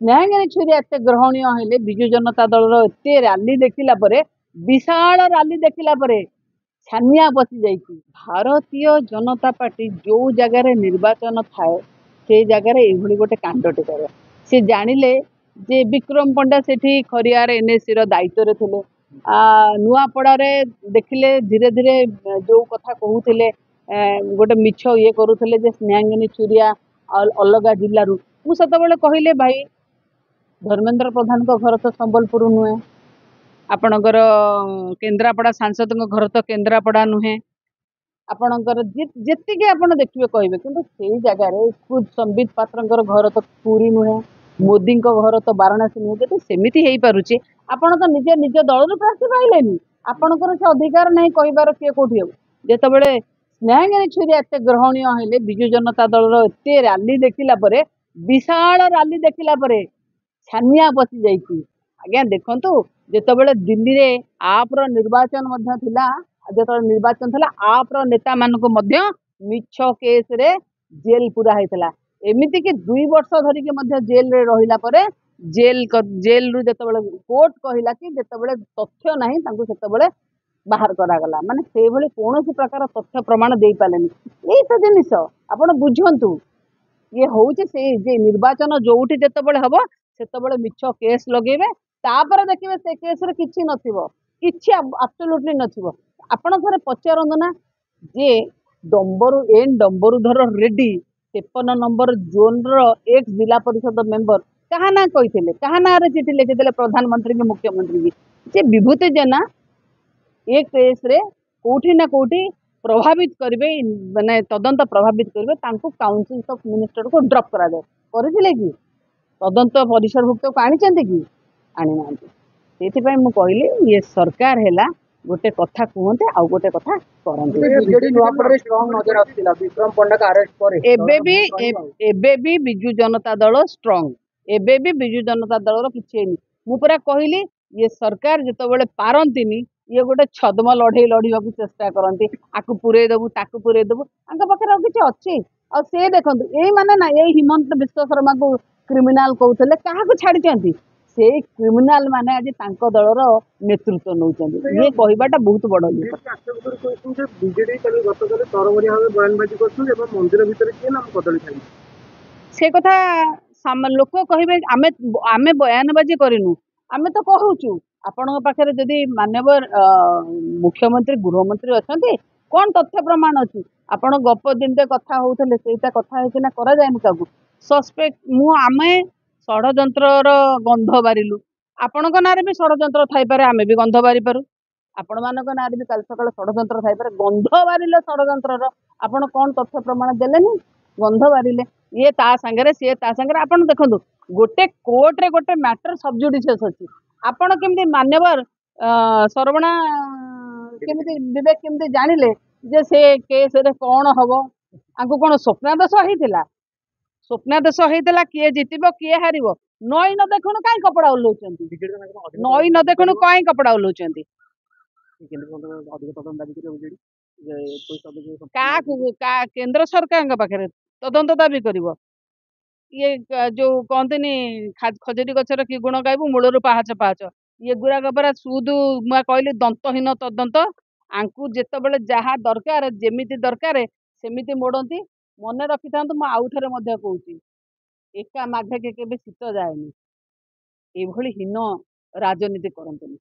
ନ୍ୟାୟଙ୍ଗିନୀ ଛୁରିଆ ଏତେ ଗ୍ରହଣୀୟ ହେଲେ ବିଜୁ ଜନତା ଦଳର ଏତେ ରାଲି ଦେଖିଲା ପରେ ବିଶାଳ ରାଲି ଦେଖିଲା ପରେ ଛାନିଆ ବସି ଯାଇଛି। ଭାରତୀୟ ଜନତା ପାର୍ଟି ଯୋଉ ଜାଗାରେ ନିର୍ବାଚନ ଥାଏ ସେଇ ଜାଗାରେ ଏଇଭଳି ଗୋଟେ କାଣ୍ଡଟେ କରେ। ସେ ଜାଣିଲେ ଯେ ବିକ୍ରମ ପଣ୍ଡା ସେଠି ଖରିଆର ଏନ୍ଏସି ର ଦାୟିତ୍ୱରେ ଥିଲେ। ନୂଆପଡ଼ାରେ ଦେଖିଲେ ଧୀରେ ଧୀରେ ଯୋଉ କଥା କହୁଥିଲେ ଗୋଟେ ମିଛ ଇଏ କରୁଥିଲେ ଯେ ନ୍ୟାୟଙ୍ଗିନୀ ଛୁରିଆ ଅଲଗା ଜିଲ୍ଲାରୁ। ମୁଁ ସେତେବେଳେ କହିଲେ ଭାଇ ଧର୍ମେନ୍ଦ୍ର ପ୍ରଧାନଙ୍କ ଘର ତ ସମ୍ବଲପୁର ନୁହେଁ, ଆପଣଙ୍କର କେନ୍ଦ୍ରାପଡ଼ା ସାଂସଦଙ୍କ ଘର ତ କେନ୍ଦ୍ରାପଡ଼ା ନୁହେଁ, ଆପଣଙ୍କର ଯେତିକି ଆପଣ ଦେଖିବେ କହିବେ, କିନ୍ତୁ ସେଇ ଜାଗାରେ ସମ୍ବିତ ପାତ୍ରଙ୍କର ଘର ତ ପୁରୀ ନୁହେଁ, ମୋଦିଙ୍କ ଘର ତ ବାରାଣସୀ ନୁହେଁ। ଯଦି ସେମିତି ହେଇପାରୁଛି ଆପଣ ତ ନିଜ ଦଳରୁ ପ୍ରାର୍ଥୀ ପାଇଲେନି, ଆପଣଙ୍କର ସେ ଅଧିକାର ନାହିଁ କହିବାର କିଏ କୋଉଠି ହବ। ଯେତେବେଳେ ନ୍ୟାୟଙ୍ଗିନୀ ଛୁରିଆ ଏତେ ଗ୍ରହଣୀୟ ହେଲେ ବିଜୁ ଜନତା ଦଳର ଏତେ ରାଲି ଦେଖିଲା ପରେ ବିଶାଳ ରାଲି ଦେଖିଲା ପରେ ଛାନିଆ ବସି ଯାଇଛି। ଆଜ୍ଞା ଦେଖନ୍ତୁ, ଯେତେବେଳେ ଦିଲ୍ଲୀରେ ଆପର ନିର୍ବାଚନ ମଧ୍ୟ ଥିଲା, ଯେତେବେଳେ ନିର୍ବାଚନ ଥିଲା ଆପର ନେତା ମାନଙ୍କୁ ମଧ୍ୟ ମିଛ କେସରେ ଜେଲ ପୁରା ହେଇଥିଲା। ଏମିତିକି 2 ବର୍ଷ ଧରିକି ମଧ୍ୟ ଜେଲରେ ରହିଲା ପରେ ଜେଲରୁ ଯେତେବେଳେ କୋର୍ଟ କହିଲା କି ଯେତେବେଳେ ତଥ୍ୟ ନାହିଁ ତାଙ୍କୁ ସେତେବେଳେ ବାହାର କରାଗଲା। ମାନେ ସେଇଭଳି କୌଣସି ପ୍ରକାର ତଥ୍ୟ ପ୍ରମାଣ ଦେଇପାରିଲେନି। ଏଇ ତ ଜିନିଷ ଆପଣ ବୁଝନ୍ତୁ। ଇଏ ହଉଛି ସେଇ ଯେ ନିର୍ବାଚନ ଯୋଉଠି ଯେତେବେଳେ ହବ ସେତେବେଳେ ମିଛ କେସ୍ ଲଗେଇବେ, ତାପରେ ଦେଖିବେ ସେ କେସରେ କିଛି ନଥିବ, କିଛି ଆବସଲ୍ୟୁଟଲି ନଥିବ। ଆପଣ ଥରେ ପଚାରନ୍ତୁ ନା ଯେ ଡମ୍ବରୁଧର ରେଡ୍ଡି 53 ନମ୍ବର ଜୋନର ଏକ୍ସ ଜିଲ୍ଲା ପରିଷଦ ମେମ୍ବର କାହା ନାଁ କହିଥିଲେ, କାହା ନାଁରେ ଚିଠି ଲେଖିଥିଲେ ପ୍ରଧାନମନ୍ତ୍ରୀ କି ମୁଖ୍ୟମନ୍ତ୍ରୀ କି ଯେ ବିଭୂତି ଜେନା ଏ କେସରେ କୋଉଠି ନା କୋଉଠି ପ୍ରଭାବିତ କରିବେ, ମାନେ ତଦନ୍ତ ପ୍ରଭାବିତ କରିବେ, ତାଙ୍କୁ କାଉନସିଲ ଅଫ ମିନିଷ୍ଟରକୁ ଡ୍ରପ୍ କରାଯାଏ। କରିଥିଲେ କି ତଦନ୍ତ ପରିସରଭୁକ୍ତକୁ ଆଣିଛନ୍ତି କି? ଆଣିନାହାନ୍ତି। ସେଥିପାଇଁ ମୁଁ କହିଲି ଇଏ ସରକାର ହେଲା ଗୋଟେ କଥା କୁହନ୍ତି ଆଉ ଗୋଟେ କଥା କରନ୍ତି। ଏବେ ବି ବିଜୁ ଜନତା ଦଳ ଷ୍ଟ୍ରଙ୍ଗ, ଏବେ ବି ବିଜୁ ଜନତା ଦଳର କିଛି ହେଇନି। ମୁଁ ପୁରା କହିଲି ଇଏ ସରକାର ଯେତେବେଳେ ପାରନ୍ତିନି ଇଏ ଗୋଟେ ଛଦ୍ମ ଲଢେଇ ଲଢିବାକୁ ଚେଷ୍ଟା କରନ୍ତି। ଆକୁ ପୁରେଇ ଦବୁ ତାକୁ ପୁରେଇ ଦବୁ, ତାଙ୍କ ପାଖରେ ଆଉ କିଛି ଅଛି? ଆଉ ସେ ଦେଖନ୍ତୁ ଏଇ ମାନେ ନା ଏଇ ହିମନ୍ତ ବିଶ୍ବ ଶର୍ମାକୁ କ୍ରିମିନାଲ କହୁଥିଲେ, କାହାକୁ ଛାଡିଛନ୍ତି? ସେଇ କ୍ରିମିନାଲ ମାନେ ଆଜି ତାଙ୍କ ଦଳର ନେତୃତ୍ୱ ନେଉଛନ୍ତି। ଇଏ କହିବାଟା ବହୁତ ବଡ ଇଏ। ସେ କଥା ଲୋକ କହିବେ ଆମେ ବୟାନବାଜି କରିନୁ, ଆମେ ତ କହୁଛୁ। ଆପଣଙ୍କ ପାଖରେ ଯଦି ମାନ୍ୟବର ମୁଖ୍ୟମନ୍ତ୍ରୀ ଗୃହମନ୍ତ୍ରୀ ଅଛନ୍ତି, କଣ ତଥ୍ୟ ପ୍ରମାଣ ଅଛି? ଆପଣ ଗପ ଦିନରେ କଥା ହଉଥିଲେ ସେଇଟା କଥା ହେଇକିନା କରାଯାଏନି ତାକୁ ସସ୍ପେକ୍ଟ। ଆମେ ଷଡଯନ୍ତ୍ରର ଗନ୍ଧ ବାରିଲୁ। ଆପଣଙ୍କ ନାଁରେ ବି ଷଡଯନ୍ତ୍ର ଥାଇପାରେ, ଆମେ ବି ଗନ୍ଧ ବାରିପାରୁ। ଆପଣମାନଙ୍କ ନାଁରେ ବି କାଲି ସକାଳେ ଷଡଯନ୍ତ୍ର ଥାଇପାରେ। ଗନ୍ଧ ବାରିଲେ ଷଡଯନ୍ତ୍ରର ଆପଣ କଣ ତଥ୍ୟ ପ୍ରମାଣ ଦେଲେନି? ଗନ୍ଧ ବାରିଲେ ଇଏ ତା ସାଙ୍ଗରେ ସିଏ ତା ସାଙ୍ଗରେ। ଆପଣ ଦେଖନ୍ତୁ ଗୋଟେ କୋର୍ଟରେ ଗୋଟେ ମ୍ୟାଟର ସବଜୁଡିସିୟସ ଅଛି, ଆପଣ କେମିତି ମାନ୍ୟବର ସରବଣା କେମିତି ବିବେକ କେମିତି ଜାଣିଲେ ଯେ ସେ କେସରେ କଣ ହବ? ଆଙ୍କୁ କଣ ସ୍ୱପ୍ନାଦେଶ ହେଇଥିଲା? ସ୍ୱପ୍ନାଦେଶ ହେଇଥିଲା କିଏ ଜିତିବ କିଏ ହାରିବ? ନଈ ନ ଦେଖୁଣୁ କାହିଁ କପଡା ଓହ୍ଲଉଛନ୍ତି? ନଈ ନ ଦେଖୁଣୁ କାହିଁ କପଡା ଓହ୍ଲଉଛନ୍ତି? କାହାକୁ କେନ୍ଦ୍ର ସରକାରଙ୍କ ପାଖରେ ତଦନ୍ତ ଦାବି କରିବ? ଇଏ ଯୋଉ କହନ୍ତିନି ଖଜୁରୀ ଗଛର କି ଗୁଣ ଗାଇବୁ ମୂଳରୁ ପାହାଚ ପାହାଚ, ଇଏ ଗୁଡାକ ପରା ସୁଦୁ ମୁଁ କହିଲି ଦନ୍ତହୀନ ତଦନ୍ତ। ଆଙ୍କୁ ଯେତେବେଳେ ଯାହା ଦରକାର ଯେମିତି ଦରକାର ସେମିତି ମୋଡନ୍ତି। ମନେ ରଖିଥାନ୍ତୁ, ମୁଁ ଆଉ ଥରେ ମଧ୍ୟ କହୁଛି, ଏକା ମାଘେ କେବେ ଶୀତ ଯାଏନି। ଏଭଳି ହୀନ ରାଜନୀତି କରନ୍ତୁନି।